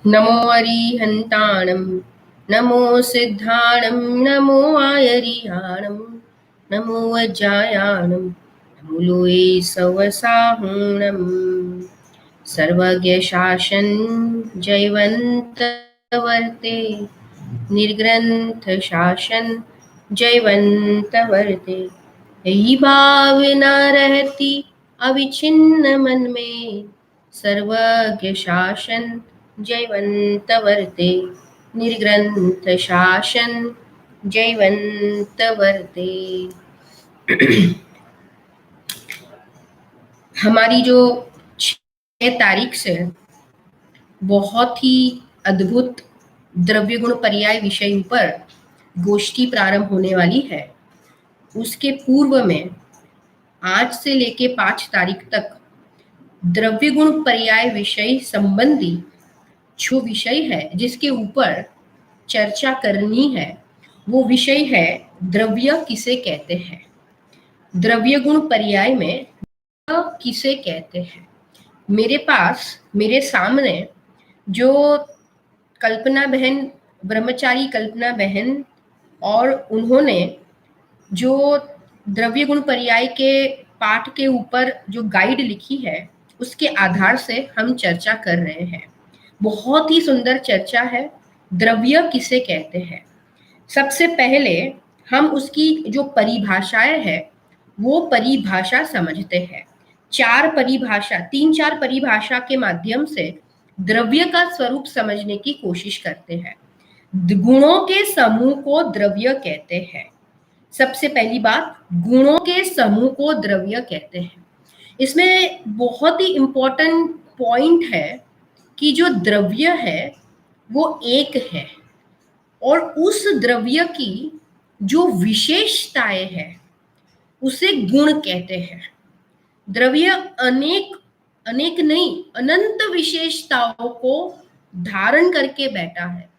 नमो अरिहन्ताणं नमो सिद्धाणं नमो आयरिहाणं नमो वज्रायाणं नमो लोये सवसाहुणं सर्वज्ञ शासन जयवंत वर्ते निर्ग्रंथ शासन जयवंत वर्ते यही भावना रहती अविच्छिन्न मन में सर्वज्ञ शासन जयवंत वर्ते निर्ग्रंथ शासन जयवंत वर्ते। हमारी जो 6 तारीख से बहुत ही अद्भुत द्रव्य गुण पर्याय विषय पर गोष्ठी प्रारंभ होने वाली है, उसके पूर्व में आज से लेके 5 तारीख तक द्रव्य गुण पर्याय विषय संबंधी जो विषय है जिसके ऊपर चर्चा करनी है वो विषय है द्रव्य किसे कहते हैं। द्रव्य गुण पर्याय में किसे कहते हैं। मेरे सामने जो कल्पना बहन, ब्रह्मचारी कल्पना बहन, और उन्होंने जो द्रव्य गुण पर्याय के पाठ के ऊपर जो गाइड लिखी है उसके आधार से हम चर्चा कर रहे हैं। बहुत ही सुंदर चर्चा है। द्रव्य किसे कहते हैं, सबसे पहले हम उसकी जो परिभाषाएं है वो परिभाषा समझते हैं। 3-4 परिभाषा के माध्यम से द्रव्य का स्वरूप समझने की कोशिश करते हैं। गुणों के समूह को द्रव्य कहते हैं। सबसे पहली बात, गुणों के समूह को द्रव्य कहते हैं। इसमें बहुत ही इंपॉर्टेंट पॉइंट है कि जो द्रव्य है वो एक है और उस द्रव्य की जो विशेषताएं है उसे गुण कहते हैं। द्रव्य अनेक नहीं, अनंत विशेषताओं को धारण करके बैठा है,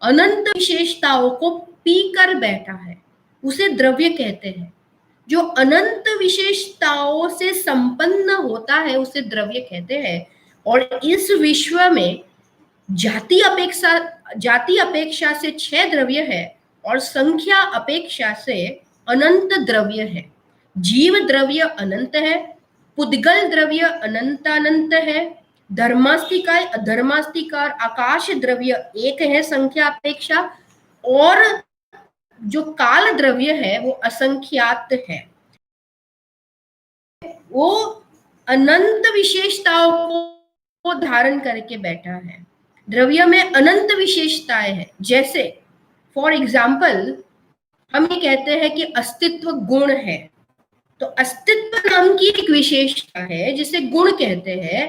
अनंत विशेषताओं को पी कर बैठा है, उसे द्रव्य कहते हैं। जो अनंत विशेषताओं से संपन्न होता है उसे द्रव्य कहते हैं। और इस विश्व में जाति अपेक्षा से 6 द्रव्य है और संख्या अपेक्षा से अनंत द्रव्य है। जीव द्रव्य अनंत है, पुद्गल द्रव्य अनंत है, धर्मास्तिकाय अधर्मास्तिकार आकाश द्रव्य एक है संख्या अपेक्षा, और जो काल द्रव्य है वो असंख्यात है। वो अनंत विशेषताओं को धारण करके बैठा है। द्रव्य में अनंत विशेषताएं हैं। जैसे फॉर एग्जाम्पल हम ये कहते हैं कि अस्तित्व गुण है, तो अस्तित्व नाम की एक विशेषता है जिसे गुण कहते हैं।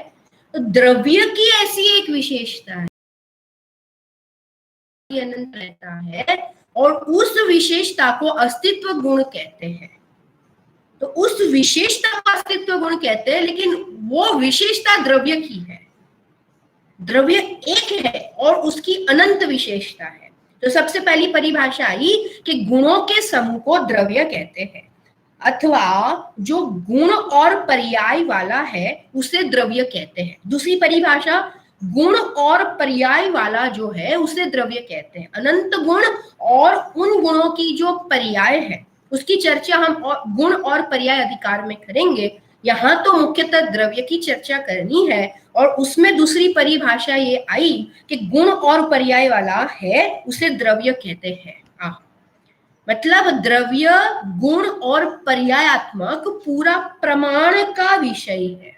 तो द्रव्य की ऐसी एक विशेषता है, अनंत रहता है और उस विशेषता को अस्तित्व गुण कहते हैं। तो उस विशेषता को अस्तित्व गुण कहते हैं, लेकिन वो विशेषता द्रव्य की है। द्रव्य एक है और उसकी अनंत विशेषता है। तो सबसे पहली परिभाषा आई कि गुणों के समूह को द्रव्य कहते हैं, अथवा जो गुण और पर्याय वाला है उसे द्रव्य कहते हैं। दूसरी परिभाषा, गुण और पर्याय वाला जो है उसे द्रव्य कहते हैं। अनंत गुण और उन गुणों की जो पर्याय है उसकी चर्चा हम गुण और पर्याय अधिकार में करेंगे। यहाँ तो मुख्यतः द्रव्य की चर्चा करनी है और उसमें दूसरी परिभाषा ये आई कि गुण और पर्याय वाला है उसे द्रव्य कहते हैं। मतलब द्रव्य गुण और पर्यायात्मक पूरा प्रमाण का विषय है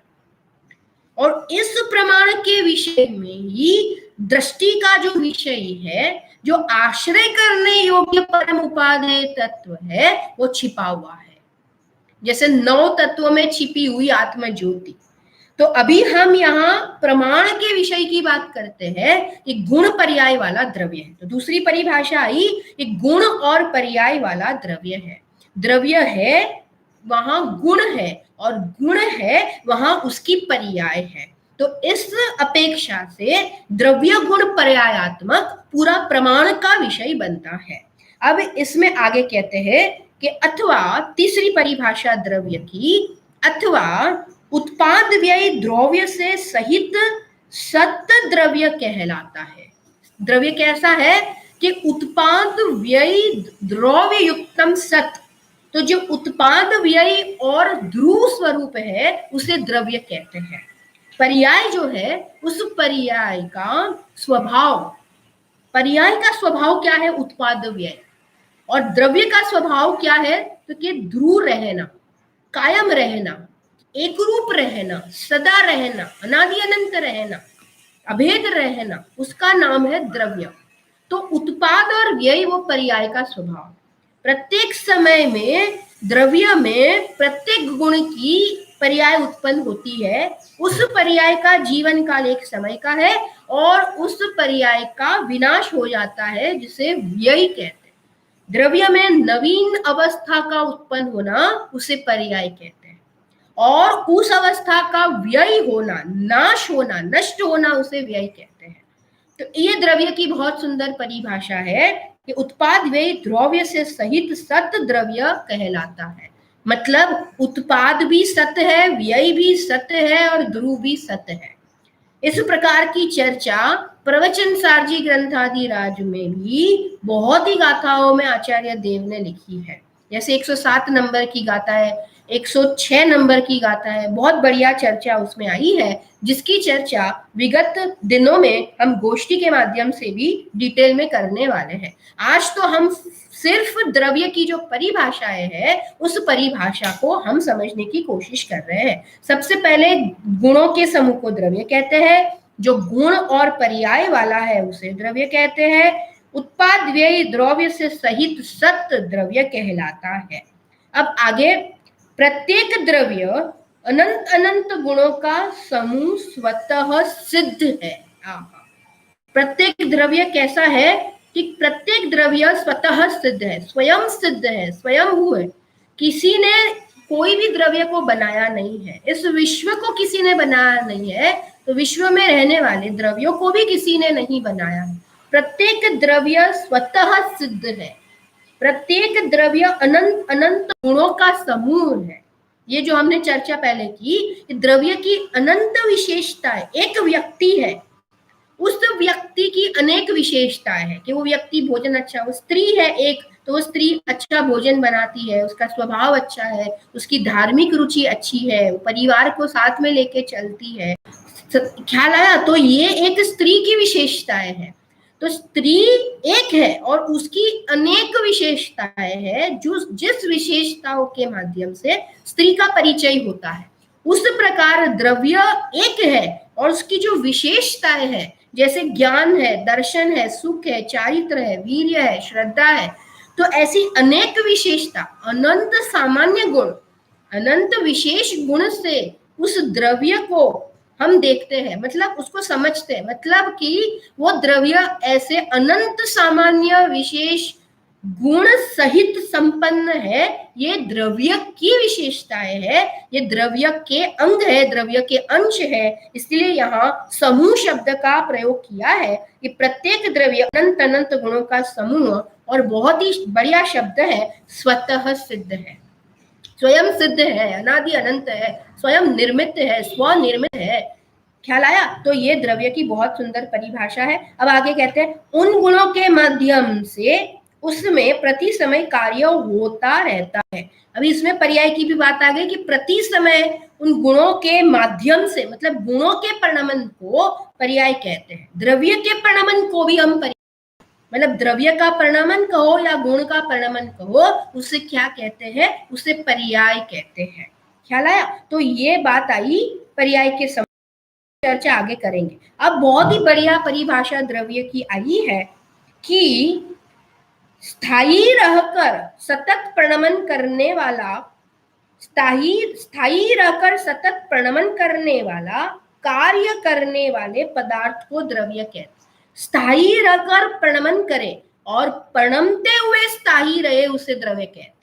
और इस प्रमाण के विषय में ही दृष्टि का जो विषय है, जो आश्रय करने योग्य परम उपादेय तत्व है वो छिपा हुआ है। जैसे 9 तत्वों में छिपी हुई आत्म ज्योति। तो अभी हम यहाँ प्रमाण के विषय की बात करते हैं कि गुण पर्याय वाला द्रव्य है। तो दूसरी परिभाषा आई कि गुण और पर्याय वाला द्रव्य है। द्रव्य है वहां गुण है और गुण है वहां उसकी पर्याय है। तो इस अपेक्षा से द्रव्य गुण पर्यायात्मक पूरा प्रमाण का विषय बनता है। अब इसमें आगे कहते हैं कि अथवा तीसरी परिभाषा द्रव्य की, अथवा उत्पाद व्यय द्रव्य से सहित सत द्रव्य कहलाता है। द्रव्य कैसा है कि उत्पाद व्यय द्रव्य युक्तम सत, तो जो उत्पाद व्यय और ध्रुव स्वरूप है उसे द्रव्य कहते हैं। पर्याय जो है उस पर्याय का स्वभाव, पर्याय का स्वभाव क्या है? उत्पाद व्यय। और द्रव्य का स्वभाव क्या है? तो कि ध्रुव रहना, कायम रहना, एक रूप रहना, सदा रहना, अनादि अनंत रहना, अभेद रहना, उसका नाम है द्रव्य। तो उत्पाद और व्यय वो पर्याय का स्वभाव। प्रत्येक समय में द्रव्य में प्रत्येक गुण की पर्याय उत्पन्न होती है। उस पर्याय का जीवन काल एक समय का है और उस पर्याय का विनाश हो जाता है, जिसे व्यय कहते हैं। द्रव्य में नवीन अवस्था का उत्पन्न होना उसे पर्याय कहते हैं, और उस अवस्था का व्यय होना, नाश होना, नष्ट होना, उसे व्यय कहते हैं। तो ये द्रव्य की बहुत सुंदर परिभाषा है कि उत्पाद व्यय द्रव्य से सहित सत द्रव्य कहलाता है। मतलब उत्पाद भी सत्य है, व्यय भी सत्य है और ध्रुव भी सत्य है। इस प्रकार की चर्चा प्रवचन सारजी ग्रंथादिराज में भी बहुत ही गाथाओं में आचार्य देव ने लिखी है। जैसे 107 नंबर की गाथा है, 106 नंबर की गाथा है, बहुत बढ़िया चर्चा उसमें आई है, जिसकी चर्चा विगत दिनों में हम गोष्ठी के माध्यम से भी डिटेल में करने वाले हैं। आज तो हम सिर्फ द्रव्य की जो परिभाषाएं है उस परिभाषा को हम समझने की कोशिश कर रहे हैं। सबसे पहले गुणों के समूह को द्रव्य कहते हैं, जो गुण और पर्याय वाला है उसे द्रव्य कहते हैं। उत्पाद व्यय द्रव्य से सहित सत द्रव्य कहलाता है। अब आगे, प्रत्येक द्रव्य अनंत अनंत गुणों का समूह स्वतः सिद्ध है। प्रत्येक द्रव्य कैसा है कि प्रत्येक द्रव्य स्वतः सिद्ध है, स्वयं सिद्ध है, स्वयंभू है। किसी ने कोई भी द्रव्य को बनाया नहीं है, इस विश्व को किसी ने बनाया नहीं है, तो विश्व में रहने वाले द्रव्यों को भी किसी ने नहीं बनाया है। प्रत्येक द्रव्य स्वतः सिद्ध है। प्रत्येक द्रव्य अनंत अनंत गुणों का समूह है। ये जो हमने चर्चा पहले की, द्रव्य की अनंत विशेषता है। एक व्यक्ति है, उस व्यक्ति की अनेक विशेषताएं हैं कि वो व्यक्ति भोजन अच्छा, वो स्त्री है एक, तो वो स्त्री अच्छा भोजन बनाती है, उसका स्वभाव अच्छा है, उसकी धार्मिक रुचि अच्छी है, परिवार को साथ में लेके चलती है। ख्याल आया? तो ये एक स्त्री की विशेषताएं हैं। तो स्त्री एक है और उसकी अनेक विशेषताएं हैं, जो जिस विशेषताओं के माध्यम से स्त्री का परिचय होता है। उस प्रकार द्रव्य एक है और उसकी जो विशेषताएं हैं, जैसे ज्ञान है, दर्शन है, सुख है, चारित्र है, वीर्य है, श्रद्धा है, तो ऐसी अनेक विशेषता, अनंत सामान्य गुण, अनंत विशेष गुण से उस द्रव्य को हम देखते हैं, मतलब उसको समझते हैं। मतलब कि वो द्रव्य ऐसे अनंत सामान्य विशेष गुण सहित संपन्न है। ये द्रव्य की विशेषताएं है, ये द्रव्य के अंग है, द्रव्य के अंश है। इसलिए यहाँ समूह शब्द का प्रयोग किया है कि प्रत्येक द्रव्य अनंत अनंत गुणों का समूह, और बहुत ही बढ़िया शब्द है, स्वतः सिद्ध है, स्वयं सिद्ध है, अनादि अनंत है, स्वयं निर्मित है, स्वनिर्मित है। ख्याल आया? तो ये द्रव्य की बहुत सुंदर परिभाषा है। अब आगे कहते हैं, उन गुणों के माध्यम से उसमें प्रति समय कार्य होता रहता है। अभी इसमें पर्याय की भी बात आ गई कि प्रति समय उन गुणों के माध्यम से, मतलब गुणों के परिणमन को पर्याय कहते हैं। द्रव्य के परिणमन को भी हम मतलब द्रव्य का परिणमन कहो या गुण का परिणमन कहो, उसे क्या कहते हैं? उसे पर्याय कहते हैं। ख्याल आया? तो ये बात आई पर्याय के समय, चर्चा आगे करेंगे। अब बहुत ही बढ़िया परिभाषा द्रव्य की आई है कि स्थायी रहकर सतत प्रणमन करने वाला, स्थायी रहकर सतत प्रणमन करने वाला, कार्य करने वाले पदार्थ को द्रव्य कहते हैं। स्थायी रहकर प्रणमन करे और प्रणमते हुए स्थायी रहे, उसे द्रव्य कहते हैं।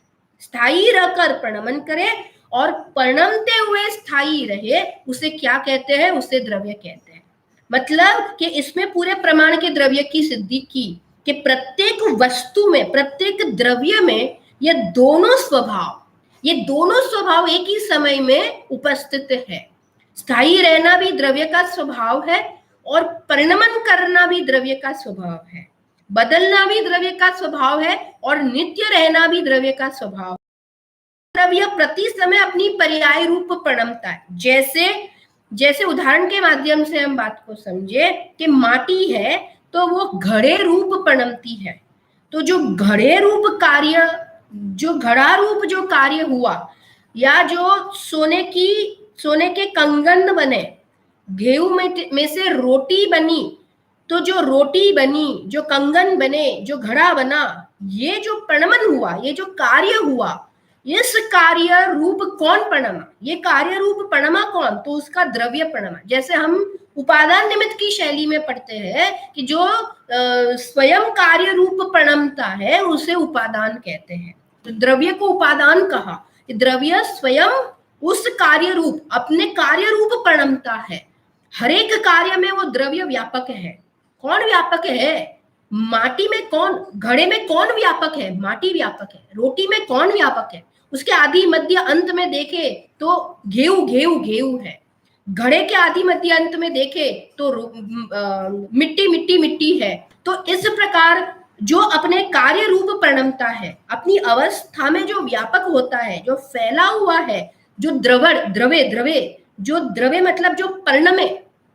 स्थायी रहकर प्रणमन करे और प्रणमते हुए स्थायी रहे, उसे क्या कहते हैं? उसे द्रव्य कहते हैं। मतलब कि इसमें पूरे प्रमाण के द्रव्य की सिद्धि की कि प्रत्येक वस्तु में, प्रत्येक द्रव्य में ये दोनों स्वभाव एक ही समय में उपस्थित है। स्थायी रहना भी द्रव्य का स्वभाव है और परिणमन करना भी द्रव्य का स्वभाव है, बदलना भी द्रव्य का स्वभाव है और नित्य रहना भी द्रव्य का स्वभाव है। द्रव्य प्रति समय अपनी पर्याय रूप परिणमता है। जैसे जैसे उदाहरण के माध्यम से हम बात को समझे कि माटी है तो वो घड़े रूप परिणमती है, तो जो घड़े रूप कार्य, जो घड़ा रूप जो कार्य हुआ, या जो सोने के कंगन बने, गेहूं में से रोटी बनी, तो जो रोटी बनी, जो कंगन बने, जो घड़ा बना, ये जो परिणमन हुआ, ये जो कार्य हुआ, इस कार्य रूप कौन परिणमा, ये कार्य रूप परिणमा कौन, तो उसका द्रव्य परिणमा। जैसे हम उपादान निमित्त की शैली में पढ़ते हैं कि जो स्वयं कार्य रूप परिणमता है उसे उपादान कहते हैं। तो द्रव्य को उपादान कहा कि द्रव्य स्वयं उस कार्य रूप, अपने कार्य रूप परिणमता है। हर एक कार्य में वो द्रव्य व्यापक है। कौन व्यापक है? माटी में कौन, घड़े में कौन व्यापक है? माटी व्यापक है। रोटी में कौन व्यापक है? उसके आदि मध्य अंत में देखे तो गेहूं है। घड़े के आदि मध्य अंत में देखे तो मिट्टी है। तो इस प्रकार जो अपने कार्य रूप परिणमता है, अपनी अवस्था में जो व्यापक होता है, जो फैला हुआ है, जो जो द्रव्य मतलब जो परिणमे,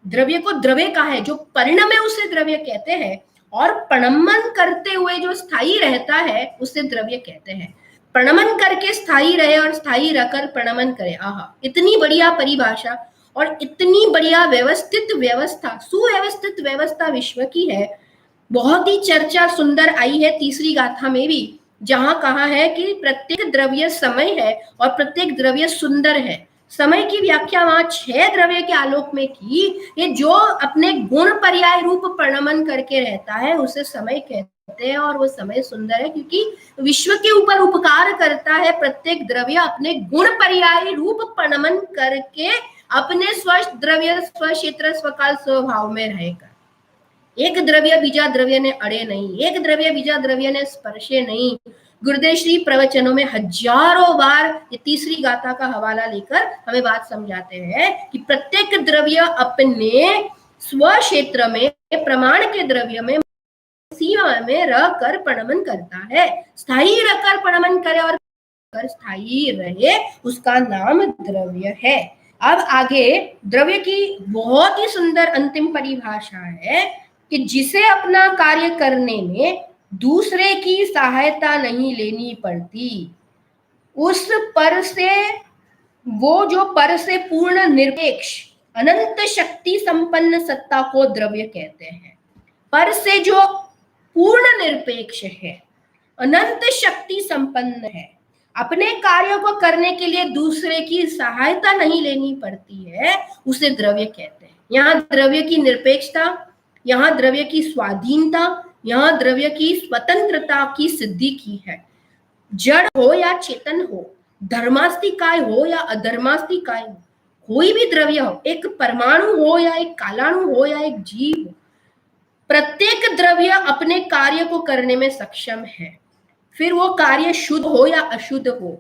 द्रव्य को द्रव्य कहा है, जो परिणमे उसे द्रव्य कहते हैं, और परिणमन करते हुए जो स्थायी रहता है उसे द्रव्य कहते हैं। परिणमन करके स्थायी रहे और स्थायी रहकर परिणमन करे। आहा, इतनी बढ़िया परिभाषा और इतनी बढ़िया व्यवस्थित व्यवस्था, सुव्यवस्थित व्यवस्था विश्व की है। बहुत ही चर्चा सुंदर आई है तीसरी गाथा में भी, जहां कहा है कि प्रत्येक द्रव्य समय है और प्रत्येक द्रव्य सुंदर है। समय की व्याख्या वहां 6 द्रव्य के आलोक में की। ये जो अपने गुण पर्याय रूप परिणमन करके रहता है उसे समय कहते हैं, और वो समय सुंदर है क्योंकि विश्व के ऊपर उपकार करता है। प्रत्येक द्रव्य अपने गुण पर्याय रूप परिणमन करके अपने स्व द्रव्य, स्व क्षेत्र, स्वकाल, स्वभाव में रहेगा। एक द्रव्य बीजा द्रव्य ने अड़े नहीं, एक द्रव्य बीजा द्रव्य ने स्पर्शे नहीं। गुरुदेव श्री प्रवचनों में हजारों बार ये तीसरी गाथा का हवाला लेकर हमें बात समझाते हैं कि प्रत्येक द्रव्य अपने स्व क्षेत्र में, प्रमाण के द्रव्य में, सीमा में रहकर परिणमन करता है। स्थायी रहकर परिणमन करे और स्थायी रहे, उसका नाम द्रव्य है। अब आगे द्रव्य की बहुत ही सुंदर अंतिम परिभाषा है कि जिसे अपना कार्य करने में दूसरे की सहायता नहीं लेनी पड़ती, उस पर से, वो जो पर से पूर्ण निरपेक्ष अनंत शक्ति संपन्न सत्ता को द्रव्य कहते हैं। पर से जो पूर्ण निरपेक्ष है, अनंत शक्ति संपन्न है, अपने कार्यों को करने के लिए दूसरे की सहायता नहीं लेनी पड़ती है, उसे द्रव्य कहते हैं। यहाँ द्रव्य की निरपेक्षता, यहाँ द्रव्य की स्वाधीनता, यहाँ द्रव्य की स्वतंत्रता की सिद्धि की है। जड़ हो या चेतन हो, धर्मास्तिकाय हो या अधर्मास्तिकाय हो, कोई भी द्रव्य हो, एक परमाणु हो या एक कालाणु हो या एक जीव हो, प्रत्येक द्रव्य अपने कार्य को करने में सक्षम है। फिर वो कार्य शुद्ध हो या अशुद्ध हो।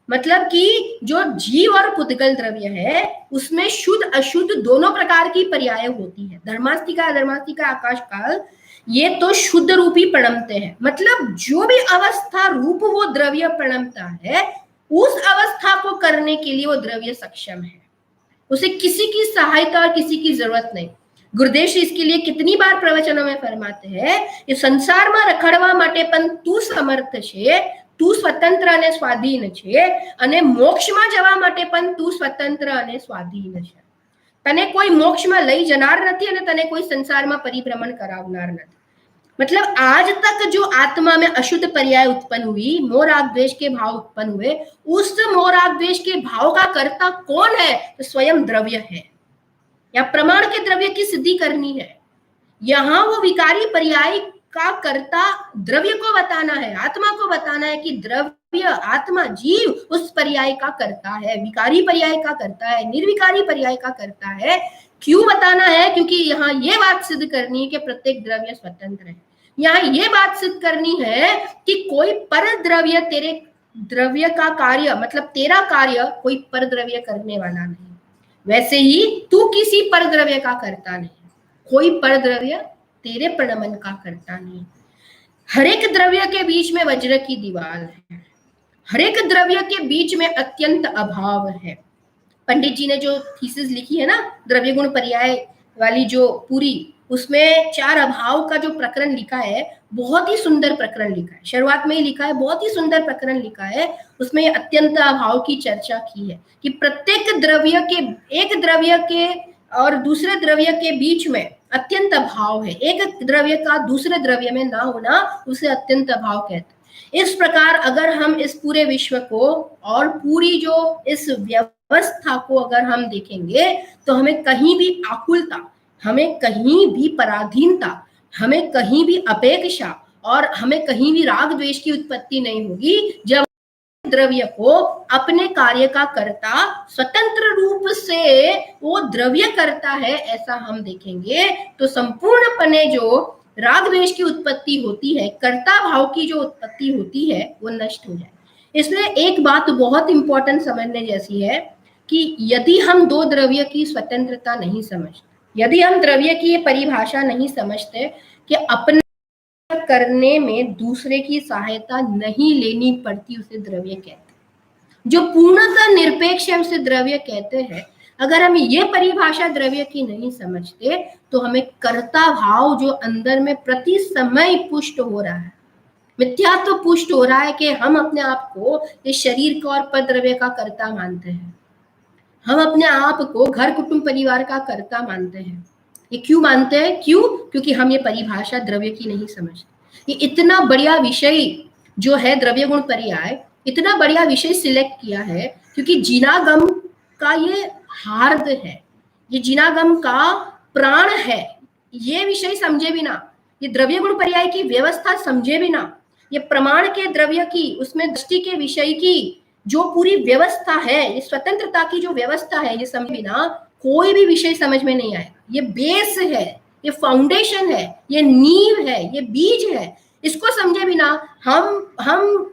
मतलब कि जो जीव और पुद्गल द्रव्य है उसमें शुद्ध अशुद्ध दोनों प्रकार की पर्याय होती है। धर्मास्तिका, अधर्मास्तिका, आकाश काल, ये तो शुद्ध रूप ही परिणमते हैं। मतलब जो भी अवस्था रूप वो द्रव्य परिणमता है, उस अवस्था को करने के लिए वो द्रव्य सक्षम है। उसे किसी की सहायता और किसी की जरूरत नहीं। गुरुदेव श्री इसके लिए कितनी बार प्रवचनों में फरमाते हैं कि संसार में रखड़वा माटे पण तू समर्थ छे, तू स्वतंत्र અને સ્વાધીન છે, અને મોક્ષમાં જવા માટે પણ તું સ્વતંત્ર અને સ્વાધીન છે। તને કોઈ મોક્ષમાં લઈ જનાર નથી અને તને કોઈ સંસારમાં પરિભ્રમણ કરાવનાર નથી। मतलब आज तक जो आत्मा में अशुद्ध पर्याय उत्पन्न हुई, मोह राग द्वेष के भाव उत्पन्न हुए, उस मोह राग द्वेष के भाव का कर्ता कौन है? तो स्वयं द्रव्य है। या प्रमाण के द्रव्य की सिद्धि करनी है, यहाँ वो विकारी पर्याय का कर्ता द्रव्य को बताना है, आत्मा को बताना है कि द्रव्य, आत्मा, जीव उस पर्याय का कर्ता है, विकारी पर्याय का कर्ता है, निर्विकारी पर्याय का कर्ता है। क्यों बताना है? क्योंकि यहाँ ये बात सिद्ध करनी है कि प्रत्येक द्रव्य स्वतंत्र है। यहाँ ये बात सिद्ध करनी है कि कोई पर द्रव्य तेरे द्रव्य का कार्य, मतलब तेरा कार्य कोई पर द्रव्य करने वाला नहीं, वैसे ही तू किसी पर द्रव्य का करता नहीं। कोई पर द्रव्य तेरे प्रणमन का करता नहीं। हर एक द्रव्य के बीच में वज्र की दीवार है, हर एक द्रव्य के बीच में अत्यंत अभाव है। पंडित जी ने जो थीसिस लिखी है ना द्रव्य गुण पर्याय वाली, जो पूरी, उसमें 4 अभाव का जो प्रकरण लिखा है, बहुत ही सुंदर प्रकरण लिखा है। शुरुआत में ही लिखा है, बहुत ही सुंदर प्रकरण लिखा है। उसमें अत्यंत अभाव की चर्चा की है कि प्रत्येक द्रव्य के, एक द्रव्य के और दूसरे द्रव्य के बीच में अत्यंत अभाव है। एक द्रव्य का दूसरे द्रव्य में ना होना उसे अत्यंत अभाव कहते हैं। इस प्रकार अगर हम इस पूरे विश्व को और पूरी जो इस व्यवस्था को अगर हम देखेंगे तो हमें कहीं भी आकुलता, हमें कहीं भी पराधीनता, हमें कहीं भी अपेक्षा और हमें कहीं भी राग द्वेष की उत्पत्ति नहीं होगी जब द्रव्य को अपने कार्य का कर्ता स्वतंत्र रूप से वो द्रव्य करता है। ऐसा हम देखेंगे तो संपूर्णपने जो राग द्वेष की उत्पत्ति होती है, कर्ता भाव की जो उत्पत्ति होती है, वो नष्ट हो जाए। इसलिए एक बात बहुत इंपॉर्टेंट समझने जैसी है कि यदि हम दो द्रव्य की स्वतंत्रता नहीं समझते, यदि हम द्रव्य की ये परिभाषा नहीं समझते कि अपने करने में दूसरे की सहायता नहीं लेनी पड़ती, उसे द्रव्य कहते हैं। जो पूर्णतः निरपेक्ष है उसे द्रव्य कहते हैं। अगर हम ये परिभाषा द्रव्य की नहीं समझते तो हमें कर्ता भाव जो अंदर में प्रति समय पुष्ट हो रहा है, मिथ्यात्व पुष्ट हो रहा है कि हम अपने आप को इस शरीर का और पद द्रव्य का कर्ता मानते हैं, हम अपने आप को घर कुटुंब परिवार का कर्ता मानते हैं। ये क्यों मानते हैं? क्यों? क्योंकि हम ये परिभाषा द्रव्य की नहीं समझते। ये इतना बढ़िया विषय जो है द्रव्य गुण पर्याय, इतना बढ़िया विषय सिलेक्ट किया है क्योंकि जिनागम का ये हार्द है, ये जिनागम का प्राण है। ये विषय समझे बिना, ये द्रव्य गुण पर्याय की व्यवस्था समझे बिना, ये प्रमाण के द्रव्य की, उसमें दृष्टि के विषय की जो पूरी व्यवस्था है, ये स्वतंत्रता की जो व्यवस्था है, ये समझे बिना कोई भी विषय समझ में नहीं आएगा। ये बेस है, ये फाउंडेशन है, ये नींव है, ये बीज है। इसको समझे बिना हम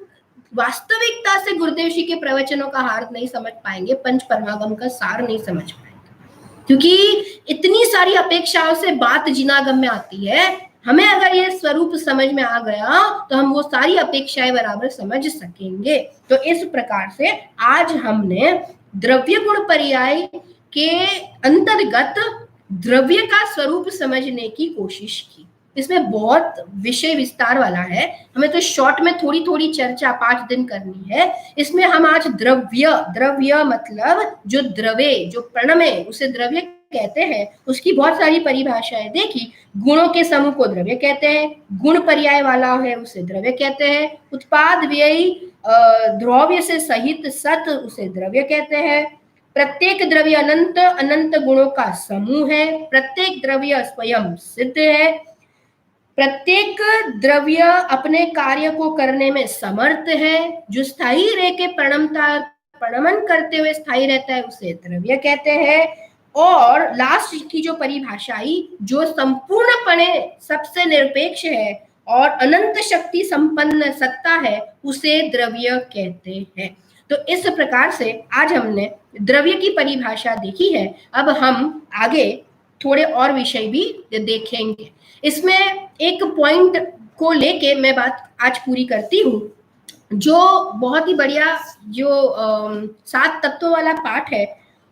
वास्तविकता से गुरुदेव जी के प्रवचनों का हार्द नहीं समझ पाएंगे, पंच परमागम का सार नहीं समझ पाएंगे, क्योंकि इतनी सारी अपेक्षाओं से बात जिनागम में आती है। हमें अगर ये स्वरूप समझ में आ गया तो हम वो सारी अपेक्षाएं बराबर समझ सकेंगे। तो इस प्रकार से आज हमने द्रव्य गुण पर्याय के अंतर्गत द्रव्य का स्वरूप समझने की कोशिश की। इसमें बहुत विषय विस्तार वाला है, हमें तो शॉर्ट में थोड़ी थोड़ी चर्चा 5 दिन करनी है। इसमें हम आज द्रव्य मतलब जो द्रव्य, जो प्रणमे, उसे द्रव्य कहते हैं, उसकी बहुत सारी परिभाषाएं देखी। गुणों के समूह को द्रव्य कहते हैं, गुण पर्याय वाला है उसे द्रव्य कहते हैं, उत्पाद व्यय द्रव्य से सहित सत उसे द्रव्य कहते हैं, प्रत्येक द्रव्य अनंत अनंत गुणों का समूह है, प्रत्येक द्रव्य स्वयं सिद्ध है, प्रत्येक द्रव्य अपने कार्य को करने में समर्थ है, जो स्थायी रह के प्रणमन करते हुए स्थायी रहता है उसे द्रव्य कहते हैं, और लास्ट की जो परिभाषा आई, जो संपूर्णपणे सबसे निरपेक्ष है और अनंत शक्ति संपन्न सत्ता है, उसे द्रव्य कहते हैं। तो इस प्रकार से आज हमने द्रव्य की परिभाषा देखी है। अब हम आगे थोड़े और विषय भी देखेंगे। इसमें एक पॉइंट को लेके मैं बात आज पूरी करती हूँ, जो बहुत ही बढ़िया जो 7 तत्वों वाला पाठ है,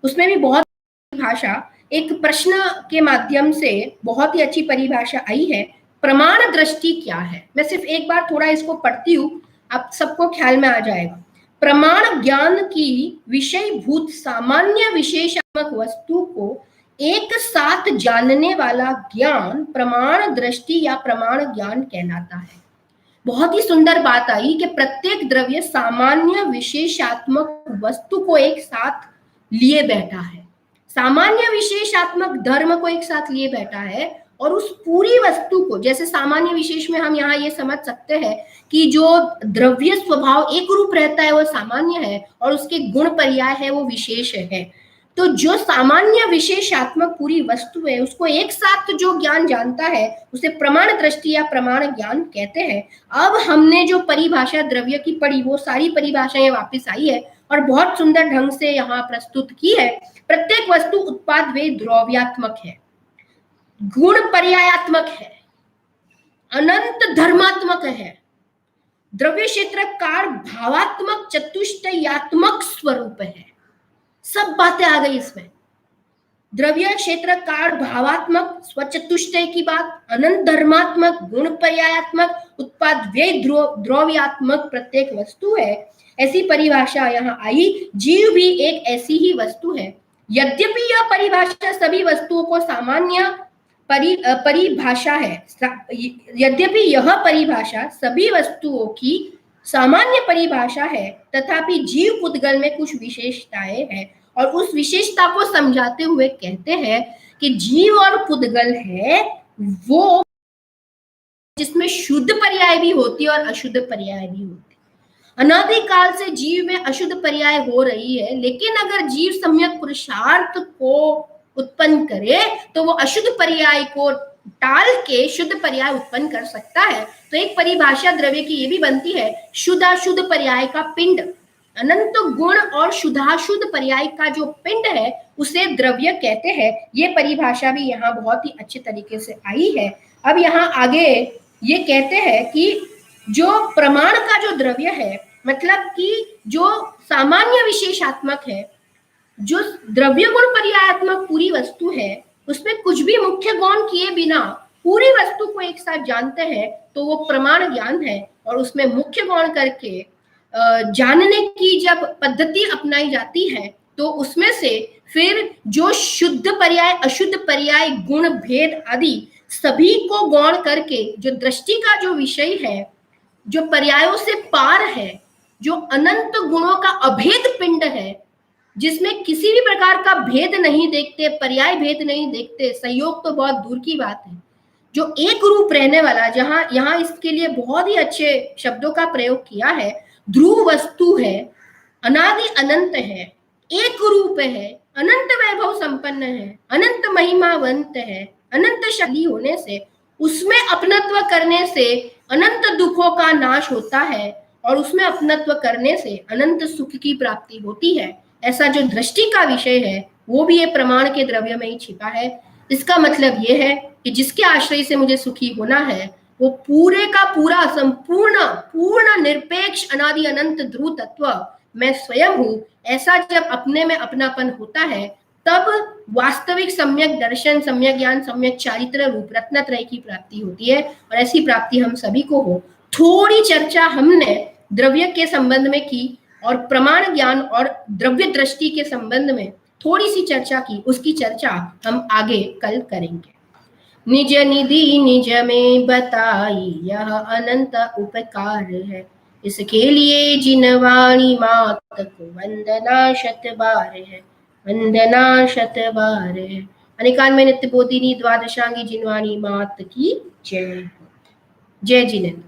उसमें भी बहुत परिभाषा एक प्रश्न के माध्यम से बहुत ही अच्छी परिभाषा आई है। प्रमाण दृष्टि क्या है? मैं सिर्फ एक बार थोड़ा इसको पढ़ती हूँ, आप सबको ख्याल में आ जाएगा। प्रमाण ज्ञान की विषयभूत सामान्य विशेषात्मक वस्तु को एक साथ जानने वाला ज्ञान प्रमाण दृष्टि या प्रमाण ज्ञान कहलाता है। बहुत ही सुंदर बात आई कि प्रत्येक द्रव्य सामान्य विशेषात्मक वस्तु को एक साथ लिए बैठा है, सामान्य विशेषात्मक धर्म को एक साथ लिए बैठा है, और उस पूरी वस्तु को, जैसे सामान्य विशेष में हम यहाँ ये समझ सकते हैं कि जो द्रव्य स्वभाव एक रूप रहता है वो सामान्य है और उसके गुण पर्याय है वो विशेष है। तो जो सामान्य विशेषात्मक पूरी वस्तु है उसको एक साथ जो ज्ञान जानता है उसे प्रमाण दृष्टि या प्रमाण ज्ञान कहते हैं। अब हमने जो परिभाषा द्रव्य की पढ़ी वो सारी परिभाषाएं वापस आई है और बहुत सुंदर ढंग से यहाँ प्रस्तुत की है। प्रत्येक वस्तु उत्पाद वे द्रव्यात्मक है। गुण पर्यायात्मक है, अनंत धर्मात्मक है, द्रव्य क्षेत्र काल भावात्मक चतुष्टयात्मक स्वरूप है। सब बातें आ गई इसमें। द्रव्य क्षेत्र काल भावात्मक स्वचतुष्टय की बात, अनंत धर्मात्मक, गुण पर्यायात्मक, उत्पाद व्यय द्रव्यात्मक प्रत्येक वस्तु है, ऐसी परिभाषा यहाँ आई। जीव भी एक ऐसी ही वस्तु है। यद्यपि यह परिभाषा सभी वस्तुओं को सामान्य परिभाषा है, यद्यपि यह परिभाषा सभी वस्तुओं की सामान्य परिभाषा है, तथापि जीव पुद्गल में कुछ विशेषताएं हैं और उस विशेषता को समझाते हुए कहते हैं कि जीव और पुद्गल है वो जिसमें शुद्ध पर्याय भी होती है और अशुद्ध पर्याय भी होती है। अनादिकाल से जीव में अशुद्ध पर्याय हो रही है, लेकिन अगर जीव सम्यक पुरुषार्थ को उत्पन्न करे तो वो अशुद्ध पर्याय को टाल के शुद्ध पर्याय उत्पन्न कर सकता है। तो एक परिभाषा द्रव्य की ये भी बनती है, शुद्धाशुद्ध पर्याय का पिंड, अनंत गुण और शुद्धाशुद्ध पर्याय का जो पिंड है उसे द्रव्य कहते हैं। ये परिभाषा भी यहाँ बहुत ही अच्छे तरीके से आई है। अब यहाँ आगे ये कहते हैं कि जो प्रमाण का जो द्रव्य है, मतलब कि जो सामान्य विशेषात्मक है, जो द्रव्य गुण पर्यायात्मक पूरी वस्तु है, उसमें कुछ भी मुख्य गौण किए बिना पूरी वस्तु को एक साथ जानते हैं तो वो प्रमाण ज्ञान है। और उसमें मुख्य गौण करके जानने की जब पद्धति अपनाई जाती है तो उसमें से फिर जो शुद्ध पर्याय, अशुद्ध पर्याय, गुण भेद आदि सभी को गौण करके जो दृष्टि का जो विषय है, जो पर्यायों से पार है, जो अनंत गुणों का अभेद पिंड है, जिसमें किसी भी प्रकार का भेद नहीं देखते, पर्याय भेद नहीं देखते, संयोग तो बहुत दूर की बात है, जो एक रूप रहने वाला, जहां यहाँ इसके लिए बहुत ही अच्छे शब्दों का प्रयोग किया है। ध्रुव वस्तु है, अनादि अनंत है, एक रूप है, अनंत वैभव संपन्न है, अनंत महिमावंत है, अनंत शक्ति होने से उसमें अपनत्व करने से अनंत दुखों का नाश होता है और उसमें अपनत्व करने से अनंत सुख की प्राप्ति होती है। ऐसा जो दृष्टि का विषय है वो भी ये प्रमाण के द्रव्य में ही छिपा है। इसका मतलब ये है कि जिसके आश्रय से मुझे सुखी होना है वो पूरे का पूरा संपूर्ण पूर्ण निरपेक्ष अनादि अनंत ध्रुव तत्व मैं स्वयं हूँ। ऐसा जब अपने में अपनापन होता है तब वास्तविक सम्यक दर्शन, सम्यक ज्ञान, सम्यक चारित्र रूप रत्नत्रय की प्राप्ति होती है और ऐसी प्राप्ति हम सभी को हो। थोड़ी चर्चा हमने द्रव्य के संबंध में की और प्रमाण ज्ञान और द्रव्य दृष्टि के संबंध में थोड़ी सी चर्चा की, उसकी चर्चा हम आगे कल करेंगे। निज निधि निज में बताई यह अनंत उपकार है, इसके लिए जिनवाणी मात को वंदना शत बार है, वंदना शत बार है। अनेकान्वय नित्य बोधिनी द्वादशांगी जिनवाणी मात की जय। जय जिनेन्द्र।